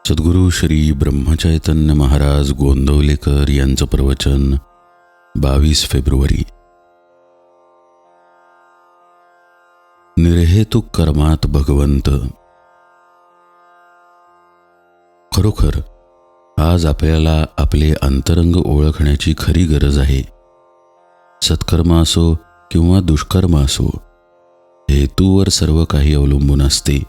सद्गुरू श्री ब्रह्मचैतन्य महाराज गोंदवलेकर यांचं प्रवचन 22 फेब्रुवारी. निर्हेतुक कर्मात भगवंत. खरोखर आज आपल्याला आपले अंतरंग ओळखण्याची खरी गरज आहे. सत्कर्म असो किंवा दुष्कर्म असो, हेतूवर सर्व काही अवलंबून असते.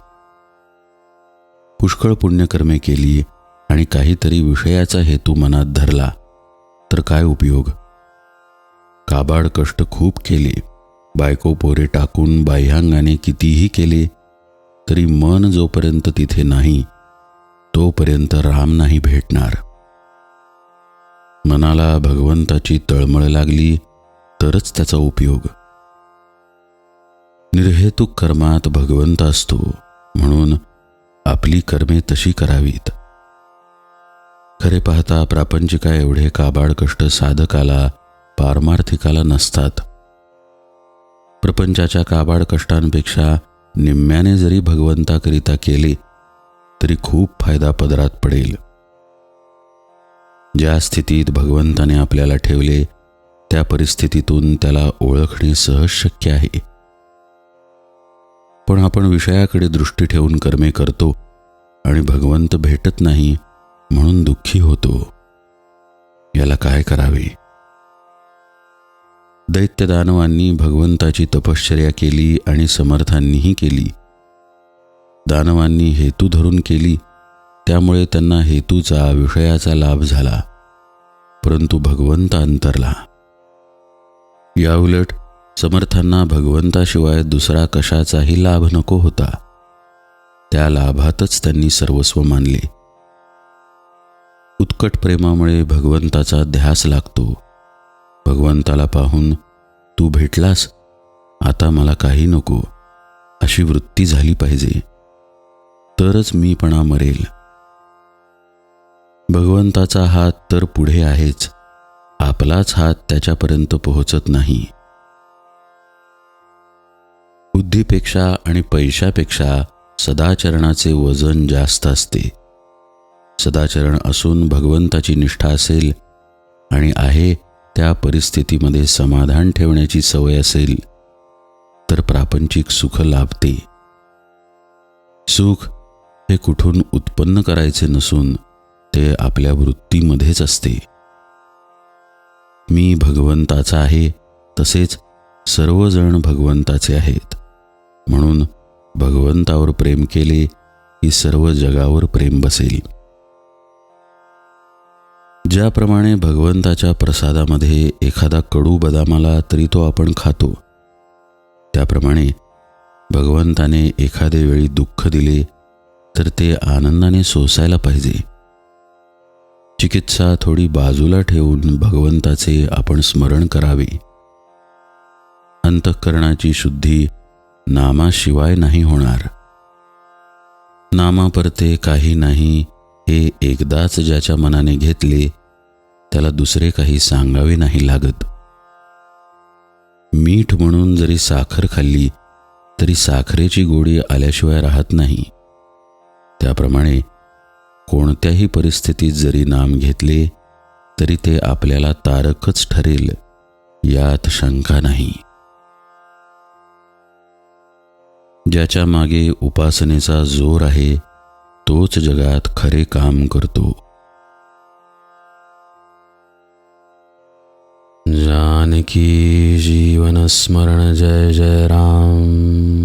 पुष्कळ पुण्यकर्मे केली आणि काहीतरी विषयाचा हेतू मनात धरला तर काय उपयोग? काबाड कष्ट खूप केले, बायको पोरे टाकून बाह्यांगाने कितीही केले तरी मन जोपर्यंत तिथे नाही तोपर्यंत राम नाही भेटणार. मनाला भगवंताची तळमळ लागली तरच त्याचा उपयोग. निर्हेतुक कर्मात भगवंत असतो, म्हणून आपली कर्मे तशी करावीत. खरे पाहता प्रापंचिका एवढे काबाड कष्ट साधकाला पारमार्थिकाला नसतात. प्रपंचाच्या काबाड कष्टांपेक्षा निम्म्याने जरी भगवंताकरिता केले तरी खूप फायदा पदरात पडेल. ज्या स्थितीत भगवंताने आपल्याला ठेवले त्या परिस्थितीतून त्याला ओळखणे सहज शक्य आहे. पण आपण विषयाकडे दृष्टी ठेवून कर्मे करतो आणि भगवंत भेटत नाही म्हणून दुःखी होतो. याला काय करावे? दैत्य दानवांनी भगवंताची तपश्चर्या केली आणि समर्थांनीही केली. दानवांनी हेतू धरून केली, त्यामुळे त्यांना हेतूचा विषयाचा लाभ झाला, परंतु भगवंत अंतरला. याउलट समर्थांना भगवंताशिवाय दुसरा कशाचाही लाभ नको होता. त्या लाभातच त्यांनी सर्वस्व मानले. उत्कट प्रेमामुळे भगवंताचा ध्यास लागतो. भगवंताला पाहून तू भेटलास, आता मला काही नको अशी वृत्ती झाली पाहिजे, तरच मीपणा मरेल. भगवंताचा हात तर पुढे आहेच, आपलाच हात त्याच्यापर्यंत पोहोचत नाही. बुद्धीपेक्षा आणि पैशापेक्षा सदाचरणाचे वजन जास्त असते. सदाचरण असून भगवंताची निष्ठा असेल आणि आहे त्या परिस्थितीमध्ये समाधान ठेवण्याची सवय असेल तर प्रापंचिक सुख लाभते. सुख हे कुठून उत्पन्न करायचे नसून ते आपल्या वृत्तीमध्येच असते. मी भगवंताचा आहे, तसेच सर्वजण भगवंताचे आहेत, म्हणून भगवंतावर प्रेम केले की सर्व जगावर प्रेम बसेल. ज्याप्रमाणे भगवंताच्या प्रसादामध्ये एखादा कडू बदाम आला तरी तो आपण खातो, त्याप्रमाणे भगवंताने एखादे वेळी दुःख दिले तर ते आनंदाने सोसायला पाहिजे. चिकित्सा थोडी बाजूला ठेवून भगवंताचे आपण स्मरण करावे. अंतःकरणाची शुद्धी नामाशिवाय नाही होणार. नामापरते काही नाही हे एकदाच ज्याच्या मनाने घेतले त्याला दुसरे काही सांगावे नाही लागत. मीठ म्हणून जरी साखर खाल्ली तरी साखरेची गोडी आल्याशिवाय राहत नाही. त्याप्रमाणे कोणत्याही परिस्थितीत जरी नाम घेतले तरी ते आपल्याला तारकच ठरेल, यात शंका नाही. ज्याच्या मागे उपासनेचा जोर आहे तोच जगात खरे काम करतो. जानकी जीवन स्मरण जय जय राम.